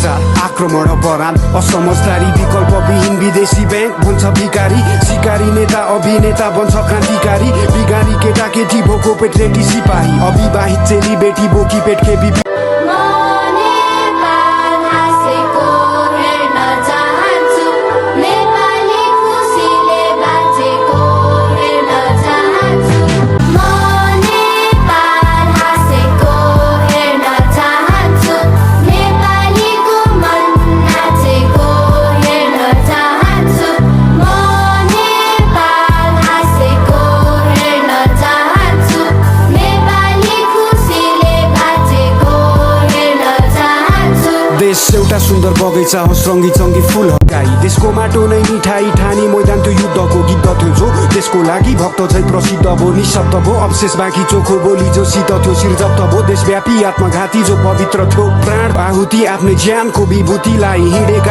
भ्रष्टाचार आक्रमण अपराध असमझदारी विकल्पविहीन विदेशी बैंक बन्छ भिकारी शिकारी नेता अभिनेता बन्छ क्रान्तिकारी बिगारी केटाकेटी भोको पेट रेटी सिपाही अविवाहित चेली बेटी बोकी पेट खेपी देश एउटा सुन्दर बगैँचा हो रङ्गी चङ्गी फुल हगाई देशको माटो नै मिठाई ठानी मैदान त्यो युद्धको गीत थियो जो देशको लागि भक्त झै प्रसिद्ध भो निशब्द भो अवशेष बाँकी चोखो बोली जो शीत थियो सिर्जप्त भो देशव्यापी आत्मघाती जो पवित्र थियो प्राण आहुति आफ्नै ज्यानको विभूतिलाई हिँडेका